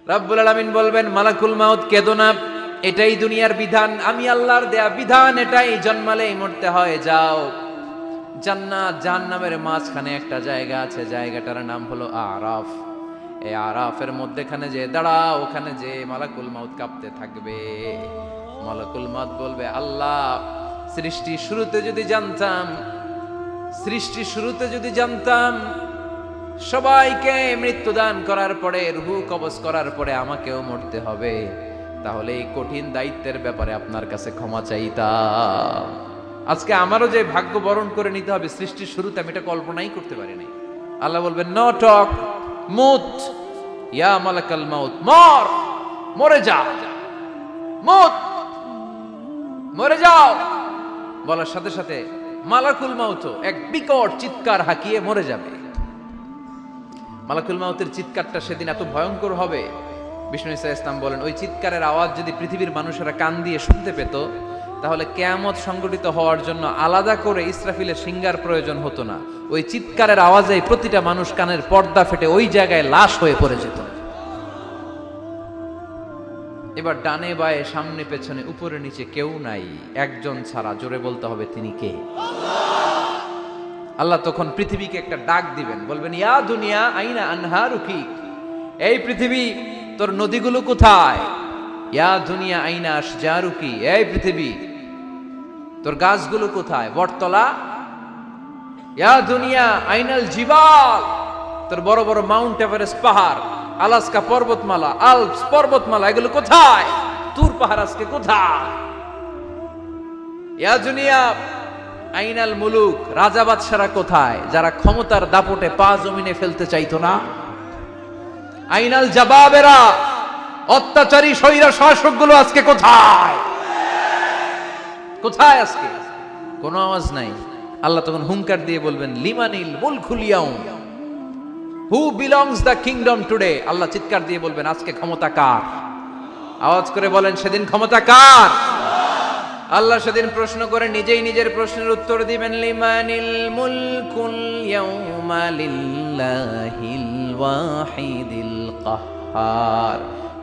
রব্বুল আলামিন বলবেন, মালাকুল মাউত কেঁদো না, এটাই দুনিয়ার বিধান, আমি আল্লাহর দেয়া বিধান, এটাই, জন্মালেই মরতে হয়, যাও। জান্নাত জাহান্নামের মাঝখানে একটা জায়গা আছে, জায়গাটার নাম হলো আরাফ। এই আরাফের মধ্যেখানে যে দাঁড়াও, ওখানে যে মালাকুল মাউত কাঁপতে থাকবে। মালাকুল মাউত বলবে, আল্লাহ, সৃষ্টি শুরুতে যদি জানতাম সবাইকে মৃত্যুদান করার পরে, রূহ কবজ করার পরে আমাকেও মরতে হবে, তাহলে এই কঠিন দায়িত্বের ব্যাপারে আপনার কাছে ক্ষমা চাইতাম। আজকে আমারও যে ভাগ্য বরণ করে নিতে হবে সৃষ্টির শুরুতে, আমি এটা কল্পনাই করতে পারি নাই। আল্লাহ বলবেন, নো টক, মুত ইয়া মালাকাল মাউত, মরে যা, মুত, মরে যাও। বলার সাথে সাথে মালাকুল মাউত এক বিকট চিৎকার হাঁকিয়ে মরে যাবে। মালাকুল মাউতের চিৎকারটা সেদিন এত ভয়ঙ্কর হবে, বিষ্ণু ঈসা ইসলাম বলেন, ওই চিৎকারের আওয়াজ যদি পৃথিবীর মানুষেরা কান দিয়ে শুনতে পেত, তাহলে কিয়ামত সংগঠিত হওয়ার জন্য আলাদা করে ইসরাফিলের সিঙ্গার প্রয়োজন হতো না। ওই চিৎকারের আওয়াজে প্রতিটা মানুষ কানের পর্দা ফেটে ওই জায়গায় লাশ হয়ে পড়ে যেত। এবার ডানে বায়ে সামনে পেছনে উপরে নিচে কেউ নাই, একজন ছাড়া, জোরে বলতে হবে, তিনি কে? আল্লাহ তখন পৃথিবীকে একটা ডাক দিবেন, বলবেন, ইয়া দুনিয়া আইনা আনহারুকি, এই পৃথিবী তোর নদীগুলো কোথায়? ইয়া দুনিয়া আইনা আশজারুকি, এই পৃথিবী তোর গাছগুলো কোথায়? বটতলা। ইয়া দুনিয়া আইনাল জিবাল, তোর বড় বড় মাউন্ট এভারেস্ট পাহাড়, আলাস্কা পর্বতমালা, আলপস পর্বতমালা, এগুলো কোথায়? তুর পাহাড় আজকে কোথায়? ইয়া দুনিয়া আইনাল মুলুক, রাজা বাদশারা কোথায়, যারা ক্ষমতার দাপটে পা জমিনে ফেলতে চাইতো না? আইনাল জাবাবেরা, অত্যাচারী স্বৈরা শাসকগুলো আজকে কোথায়? কোথায় আজকে? কোনো আওয়াজ নাই। আল্লাহ তখন হুঙ্কার দিয়ে বলবেন, লিমানিল মুলকুল ইয়াউম, who belongs the kingdom today. Allah চিৎকার দিয়ে বলবেন, আজকে ক্ষমতা কার? আওয়াজ করে বলেন, সেদিন ক্ষমতা কার? আল্লাহ সেদিন প্রশ্ন করে নিজেই নিজের প্রশ্নের উত্তর দিবেন, লিমানিল মুলকুল ইয়াউমা লিল্লাহিল ওয়াহিদিল কাহ্হার।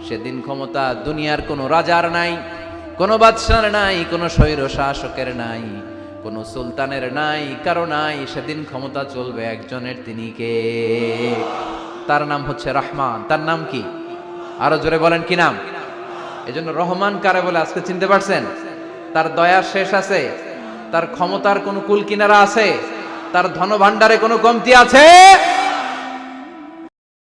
সেদিন ক্ষমতা দুনিয়ার কোনো রাজার নাই, কোনো বাদশার নাই, কোনো স্বৈর শাসকের নাই, কোনো সুলতানের নাই, কারো নাই। সেদিন ক্ষমতা চলবে একজনের, তিনি কে? তার নাম হচ্ছে রহমান। তার নাম কি? আরো জোরে বলেন, কি নাম? এজন্য রহমান কারে বলে আজকে চিনতে পারছেন? তার দয়ার শেষ আছে? তার ক্ষমতার কোনো কুল কিনারা আছে? তার ধন ভাণ্ডারে কোনো কমতি আছে?